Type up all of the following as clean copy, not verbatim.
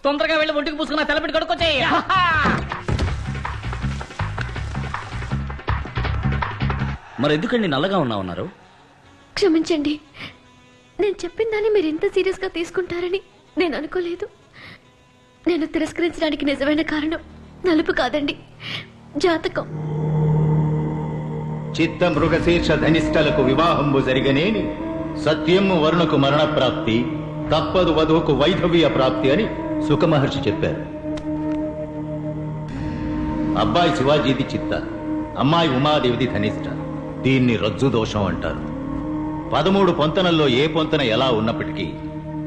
తొందరగా వెళ్ళి ఒంటికి పూసుకున్న తలపెట్టి కడుక్కొచ్చేయి. మరి ఎందుకండి నల్లగా ఉన్నామన్నారు? క్షమించండి, నేను చెప్పిన దాన్ని మీరు ఇంత సీరియస్ గా తీసుకుంటారని నేను అనుకోలేదు. నేను తిరస్కరించడానికి నిజమైన కారణం నలుపు కాదండి, జాతకం. చిత్త మృగశీర్ష ధనిష్టలకు వివాహంబు జరిగనేని సత్యము వరుణకు మరణ ప్రాప్తి, తప్పదు వధువుకు వైధవ్య ప్రాప్తి అని సుఖమహర్షి చెప్పారు. అబ్బాయి శివాజీది చిత్త, అమ్మాయి ఉమాదేవిది ధనిష్ట. దీన్ని రజ్జు దోషం అంటారు. 13 పొంతనల్లో ఏ పొంతన ఎలా ఉన్నప్పటికీ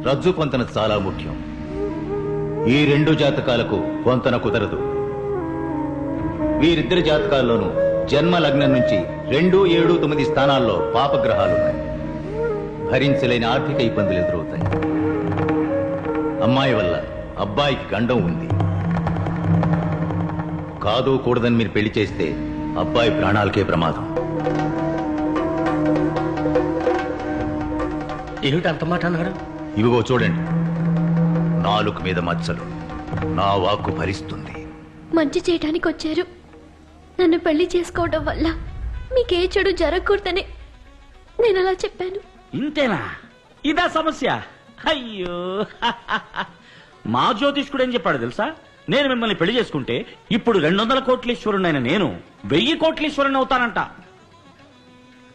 రజ్జు పొంతన చాలా ముఖ్యం. ఈ 2 జాతకాలకు పొంతన కుదరదు. వీరిద్దరి జాతకాల్లోనూ జన్మ లగ్నం నుంచి 2, 7, 9 స్థానాల్లో పాపగ్రహాలున్నాయి. భరించలేని ఆర్థిక ఇబ్బందులు ఎదురవుతాయి. అమ్మాయి వల్ల అబ్బాయికి గండం ఉంది. కాదు కూడదని మీరు పెళ్లి చేస్తే అబ్బాయి ప్రాణాలకే ప్రమాదం. ఏమిటి అంత మాట అన్నాడు? ఇవిగో చూడండి, నాలుక మీద మచ్చలు. నా వాక్కు భరిస్తుంది. మంచి చేయడానికి వచ్చారు. నన్ను పెళ్లి చేసుకోవడం వల్ల మీకే చెడు జరగకూడదని నేను అలా చెప్పాను. ఇంతేనా? ఇదా సమస్య? అయ్యో, మా జ్యోతిష్కుడు ఏం చెప్పాడు తెలుసా? నేను మిమ్మల్ని పెళ్లి చేసుకుంటే ఇప్పుడు 200 కోట్లీశ్వరునైన నేను 1000 కోట్లీశ్వరుని అవుతానంట.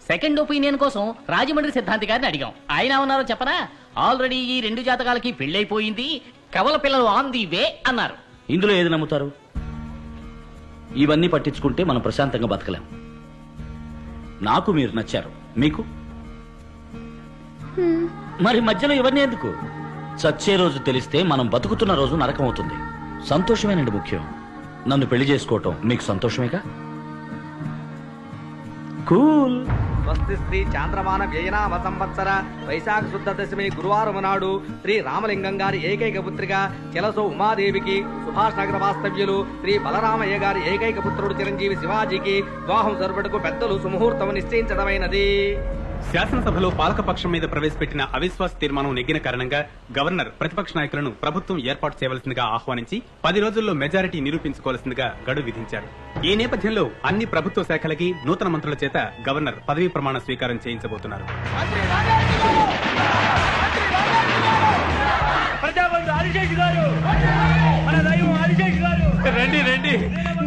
సెకండ్ ఒపీనియన్ కోసం రాజమండ్రి సిద్ధాంతి గారిని అడిగాం. ఆయన ఉన్నారో చెప్పనా? ఆల్రెడీ ఈ 2 జాతకాలకి పెళ్ళైపోయింది, కవల పిల్లలు ఆన్ ది వే అన్నారు. ఇందులో ఏది నమ్ముతారు? ఇవన్నీ పట్టించుకుంటే మనం ప్రశాంతంగా బతకలేం. నాకు మీరు నచ్చారు, మీకు మరి మధ్యలో ఇవన్నీ ఎందుకు? చచ్చే రోజు తెలిస్తే మనం బతుకుతున్న రోజు నరకం అవుతుంది. సంతోషమేనండి ముఖ్యం. నన్ను పెళ్లి చేసుకోవటం మీకు సంతోషమేగా? కూల్. స్వస్తి శ్రీ చాంద్రమాన వ్యయనామ సంవత్సర వైశాఖ శుద్ధ దశమి గురువారం నాడు శ్రీ రామలింగం గారి ఏకైక పుత్రిక చెలసో ఉమాదేవికి, సుభాష్ నగర వాస్తవ్యులు శ్రీ బలరామయ్య గారి ఏకైక పుత్రుడు చిరంజీవి శివాజీకి వివాహం జరుపుటకు పెద్దలు సుముహూర్తం నిశ్చయించడమైనది. శాసనసభలో పాలకపక్షం మీద ప్రవేశపెట్టిన అవిశ్వాస తీర్మానం నెగ్గిన కారణంగా గవర్నర్ ప్రతిపక్ష నాయకులను ప్రభుత్వం ఏర్పాటు చేయవలసిందిగా ఆహ్వానించి 10 రోజుల్లో మెజారిటీ నిరూపించుకోవాల్సిందిగా గడువు విధించారు. ఈ నేపథ్యంలో అన్ని ప్రభుత్వ శాఖలకి నూతన మంత్రుల చేత గవర్నర్ పదవీ ప్రమాణ స్వీకారం చేయించబోతున్నారు. రండి రండి,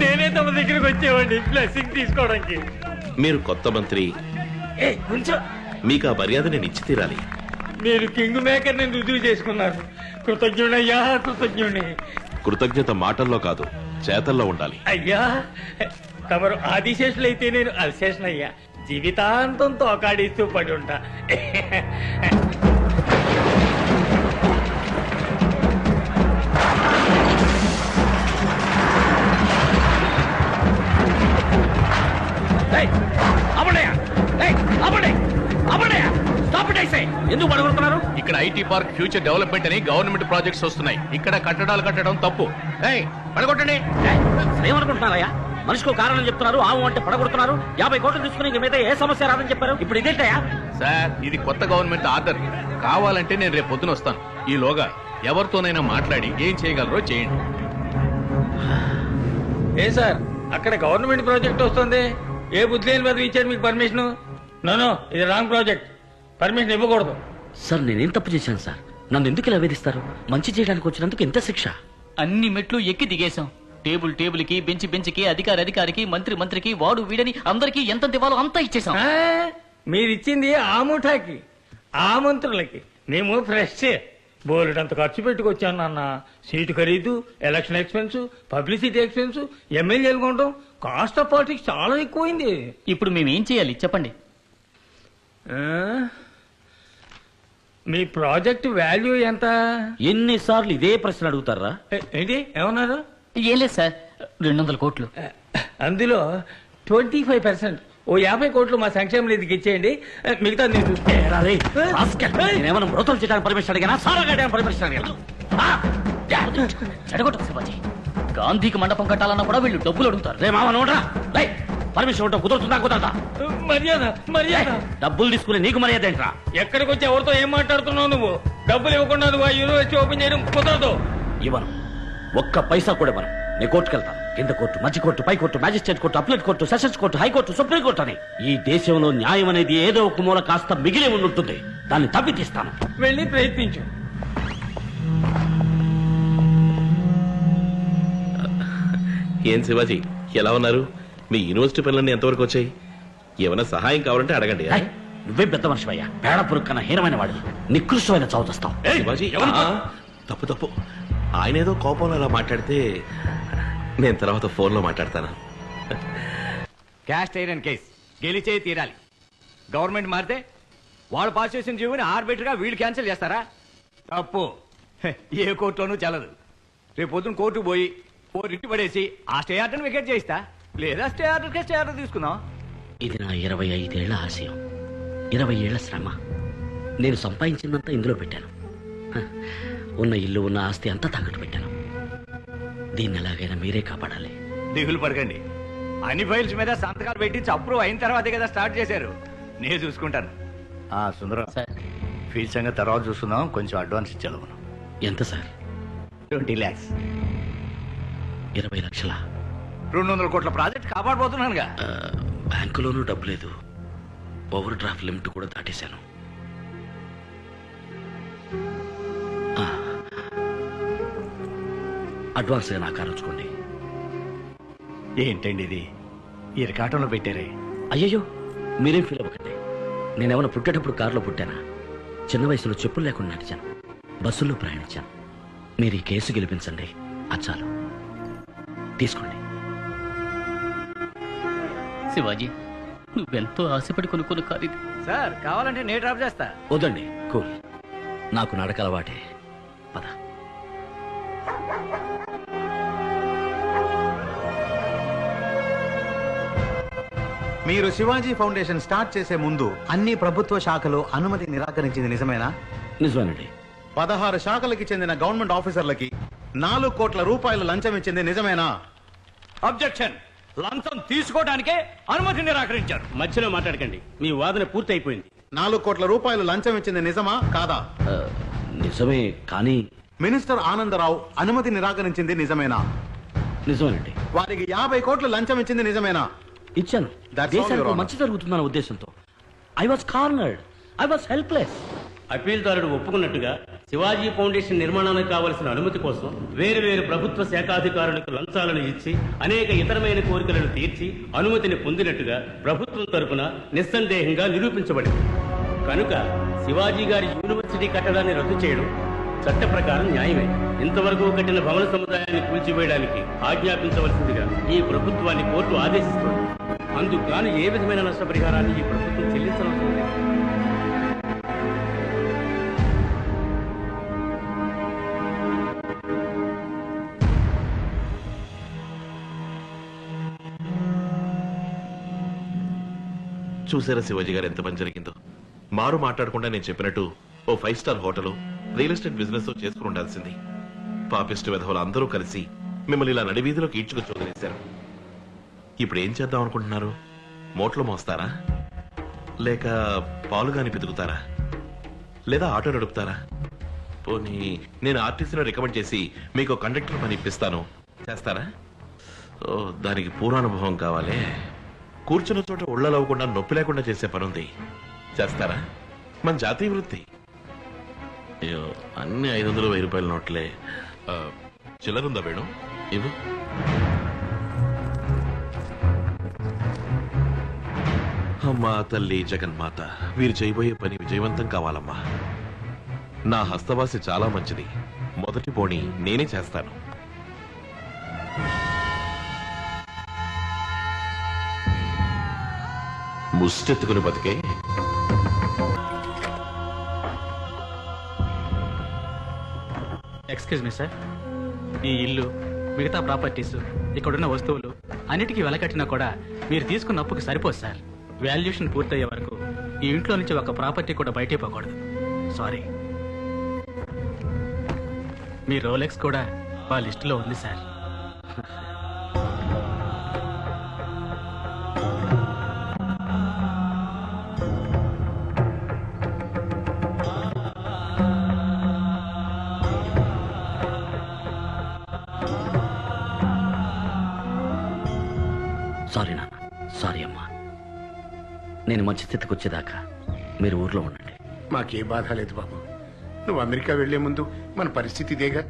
నేనే తమ దగ్గరకు వచ్చేవాడిని బ్లెస్సింగ్ తీసుకోవడానికి. మీరు కొత్త మంత్రి, మీకు ఆ మర్యాద నేను ఇచ్చి తీరాలి. మీరు కింగ్ మేకర్ ని రుజువు చేసుకున్నారు. కృతజ్ఞుడయ్యా, కృతజ్ఞుడి. కృతజ్ఞత మాటల్లో కాదు, చేతల్లో ఉండాలి. అయ్యా, తమరు ఆదిశేషులైతే నేను అల్శేషనయ్యా. జీవితాంతం తోకాడిస్తూ పడి ఉంటా. ఎందుకు పడగొడుతున్నారు? ఇక్కడ ఐటీ పార్క్ ఫ్యూచర్ డెవలప్మెంట్ అని గవర్నమెంట్ ప్రాజెక్ట్స్ వస్తున్నాయి. ఇక్కడ కట్టడాలు కట్టడం తప్పు. పడగొట్టండి. ఏమనుకుంటున్నారయ్యా? మనిషికో కారణం చెప్తున్నారు, ఆవు అంటే పడగొడుతున్నారు. 50 కోట్లు తీసుకుని ఇంక మీద ఏ సమస్య రాదని చెప్పారు. ఇప్పుడు ఇదేంటయ్యా? సార్, ఇది కొత్త గవర్నమెంట్ ఆర్డర్. కావాలంటే నేను రేపు పొద్దున వస్తాను. ఈలోగా ఎవరితోనైనా మాట్లాడి ఏం చేయగలరో చేయండి. ఏ సార్, అక్కడ గవర్నమెంట్ ప్రాజెక్ట్ వస్తుంది. ఏ బుద్ధి లేని మీద ఇచ్చారు మీకు పర్మిషన్? నో, ఇది రాంగ్ ప్రాజెక్ట్. పర్మిషన్ ఇవ్వకూడదు. సార్, నేనేం తప్పు చేశాను సార్? నన్ను ఎందుకు ఇలా వేధిస్తారు? మంచి చేయడానికి వచ్చినందుకు ఎంత శిక్ష? అన్ని మెట్లు ఎక్కి దిగేశాం. టేబుల్ కి, బెంచ్ కి, అధికారికి, మంత్రికి, వాడు వీడని అందరికీ ఎంత ఇవ్వాలో అంతా ఇచ్చేసాం. మీరిచ్చింది ఆ ముఠాకి, ఆ మంత్రులకి. మేము ఫ్రెష్ బోలెడంత ఖర్చు పెట్టుకొచ్చాను నాన్న. సీటు ఖరీదు, ఎలక్షన్ ఎక్స్పెన్స్, పబ్లిసిటీ ఎక్స్పెన్స్, ఎమ్మెల్యేలు కొనడం, కాస్ట్ ఆఫ్ పాలిటిక్స్ చాలా ఎక్కువైంది. ఇప్పుడు మేమేం చేయాలి చెప్పండి. మీ ప్రాజెక్ట్ వాల్యూ ఎంత? ఎన్నిసార్లు ఇదే ప్రశ్న అడుగుతారా? ఏంటి ఏమన్నారు? ఏం లేదు సార్, 200 కోట్లు. అందులో 25%, ఓ 50 కోట్లు మా సంక్షేమ నిధికి ఇచ్చేయండి. మిగతా నేనేమన్నా మృతం చేయడానికి పర్మిషన్ అడిగానా? సారా గడ్డానికి పర్మిషన్ అడిగాను. చెడగొట్టకు శివాజీ. గాంధీకి మండపం కట్టాలన్నా కూడా వీళ్ళు డబ్బులు అడుగుతారు. రే మామ నోడ్రా, పర్మిషన్ ఉంటావు. కుదరదా? మర్యాద డబ్బులు తీసుకుని నీకు మర్యాద ఏంట్రా? ఎక్కడికి వచ్చి ఎవరితో ఏం మాట్లాడుతున్నావు నువ్వు? డబ్బులు ఇవ్వకుండా నువ్వు ఆ యూనివర్సిటీ ఓపెన్ చేయడం కుదరదు. ఇవ్వను. ఒక్క పైసా కూడా ఇవ్వను. నేను కోర్టుకు వెళ్తాను. కింద కోర్టు, మధ్య కోర్టు, పై court, magistrate court, appellate court, sessions court, high court, supreme court అని ఈ దేశంలో న్యాయం అనేది ఏదో ఒక మూల కాస్త మిగిలి ఉంటుంది. దాన్ని తప్పితీస్తాను. వెళ్ళి ప్రయత్నించు. ఏం శివాజీ, ఎలా ఉన్నారు? మీ యూనివర్సిటీ పనులన్నీ ఎంతవరకు వచ్చాయి? ఏమైనా సహాయం కావాలంటే అడగండి. ఏయ్, నువ్వే పెద్ద మనిషివయ్యా. పేడ పురుగు కన్నా హీనమైన వాడివి. నికృష్టమైన చదువుతావు. శివాజీ, తప్పు తప్పు. ఆయన ఏదో కోపంలో అలా మాట్లాడితే నేను తర్వాత ఫోన్లో మాట్లాడతాను. క్యాస్ట్ ఐరన్ కేస్ గెలిచే తీరాలి. గవర్నమెంట్ మారితే వాళ్ళు పాస్ చేసిన జీవోని ఆర్బిటర్ గా వీళ్ళు క్యాన్సిల్ చేస్తారా? తప్పు. ఏ కోర్టులోనూ చెల్లదు. రేపు పొద్దున కోర్టుకు పోయి ఓ రిట్ పడేసి ఆ స్టే ఆర్డర్ వికెట్ చేయిస్తా, లేదా స్టే ఆర్డర్ తీసుకుందాం. ఇది నా 25 ఏళ్ల ఆశయం, 20 ఏళ్ల శ్రమ. నేను సంపాదించిందంతా ఇందులో పెట్టాను. ఉన్న ఇల్లు, ఉన్న ఆస్తి అంతా తాకట్టు పెట్టాను. దీన్ని ఎలాగైనా మీరే కాపాడాలి. దిగులు పడకండి. అన్ని ఫైల్స్ మీద సంతకాలు పెట్టించి అప్రూవ్ అయిన తర్వాతే కదా స్టార్ట్ చేశారు. నేను చూసుకుంటాను. సుందరం, సార్ ఫీజు సంగతి తర్వాత చూసుకుందాం. కొంచెం అడ్వాన్స్ ఇచ్చాను. ఎంత సార్? 20 lakhs. 20 లక్షల? 200 కోట్ల ప్రాజెక్ట్ కాపాడబోతున్నానుగా. బ్యాంకులోనూ డబ్బు లేదు. ఓవర్ డ్రాఫ్ట్ లిమిట్ కూడా దాటేశాను. అడ్వాన్స్గా నాకు ఆలోచుకోండి. ఏంటండి ఇది ఇరకాటంలో పెట్టారే? అయ్యయ్యో, మీరేం ఫీల్ అవ్వకండి. నేనేమన్నా పుట్టేటప్పుడు కారులో పుట్టానా? చిన్న వయసులో చెప్పులు లేకుండా నడిచాను, బస్సుల్లో ప్రయాణించాను. మీరు ఈ కేసు గెలిపించండి, అచ్చాలు తీసుకోండి. శివాజీ, నువ్వెంతో ఆశపడి కొనుక్కున్న కారు ఇది. సార్ కావాలంటే నేను డ్రాప్ చేస్తా. వద్దండి, కూల్. నాకు నడక అలవాటే. పద. మీరు శివాజీ ఫౌండేషన్ స్టార్ట్ చేసే ముందు అన్ని ప్రభుత్వ శాఖలు అనుమతి నిరాకరించింది నిజమేనా? నిజమేనండి. 16 శాఖలకి చెందిన గవర్నమెంట్ ఆఫీసర్లకి 4 కోట్ల రూపాయలు లంచం ఇచ్చింది నిజమేనా? అబ్జెక్షన్. లంచం తీసుకోవడానికే అనుమతి నిరాకరించారు. మధ్యలో మాట్లాడకండి, మీ వాదన పూర్తి అయిపోయింది. 4 కోట్ల రూపాయలు లంచం ఇచ్చింది నిజమా కాదా? నిజమే, కానీ మినిస్టర్ ఆనందరావు అనుమతి నిరాకరించింది నిజమేనా? నిజమేనండి. వారికి 50 కోట్లు లంచం ఇచ్చింది నిజమేనా? ఇచ్చాను. That's all, దేశానికి Your Honor. మంచి జరుగుతుందన్న ఉద్దేశంతో. I was cornered, I was helpless. అప్పీల్దారుడు ఒప్పుకున్నట్టుగా శివాజీ ఫౌండేషన్ నిర్మాణానికి కావలసిన అనుమతి కోసం వేరు ప్రభుత్వ శాఖాధికారులకు లంచాలను ఇచ్చి అనేక ఇతరమైన కోరికలను తీర్చి అనుమతిని పొందినట్టుగా ప్రభుత్వం తరపున నిస్సందేహంగా నిరూపించబడింది. కనుక శివాజీ గారి యూనివర్సిటీ కట్టడాన్ని రద్దు చేయడం చట్ట ప్రకారం న్యాయమే. ఇంతవరకు కట్టిన భవన సముదాయాన్ని కూల్చివేయడానికి ఆజ్ఞాపించవలసిందిగా ఈ ప్రభుత్వాన్ని కోర్టు ఆదేశిస్తోంది. అందుకు గాను ఏ విధమైన నష్టపరిహారాన్ని ఈ ప్రభుత్వం చెల్లించవలసి ఉంది. చూసారా శివాజీ గారు ఎంత పని జరిగిందో? మారు మాట్లాడకుండా నేను చెప్పినట్టు ఓ 5 star hotel, real estate business చేసుకుని ఉండాల్సింది. పాపిస్ట్ విధవులు అందరూ కలిసి మిమ్మల్ని ఇలా నడివీధిలోకి ఈడ్చుకు చోదనేశారు. ఇప్పుడు ఏం చేద్దాం అనుకుంటున్నారు? మోట్లో మోస్తారా, లేక పాలుగాని పితుకుతారా, లేదా ఆటో నడుపుతారా? పోనీ నేను ఆర్టీసీలో రికమెండ్ చేసి మీకు కండక్టర్ పని ఇప్పిస్తాను, చేస్తారా? ఓ, దానికి పూర్వానుభవం కావాలి. కూర్చున్న చోట ఒళ్ళలవ్వకుండా నొప్పి లేకుండా చేసే పనుంది, చేస్తారా? మన జాతీయ వృత్తి. అయ్యో, అన్ని 500, 1000 రూపాయల నోట్లే. చిల్లరుందా వేణు? ఇవ్వు. అమ్మా తల్లి జగన్మాత, వీరు చేయబోయే పని విజయవంతం కావాలమ్మా. నా హస్తవాసి చాలా మంచిది. మొదటి పోనీ నేనే చేస్తాను. ముష్టెత్తుకుని బతికే ఎక్స్క్యూజ్ మీ సార్, ఈ ఇల్లు, మిగతా ప్రాపర్టీస్, ఇక్కడున్న వస్తువులు అన్నిటికీ వెల కట్టినా కూడా మీరు తీసుకున్న అప్పుకి సరిపోదు సార్. వాల్యుయేషన్ పూర్తయ్యే వరకు ఈ ఇంట్లో నుంచి ఒక ప్రాపర్టీ కూడా బయటే పోకూడదు. సారీ. మీ రోలెక్స్ కూడా ఆ లిస్టులో ఉంది సార్. నేను మంచి స్థితికి వచ్చేదాకా మీరు ఊర్లో ఉండండి. మాకే బాధ లేదు బాబు. నువ్వు అమెరికా వెళ్లే ముందు మన పరిస్థితి ఇదేగా.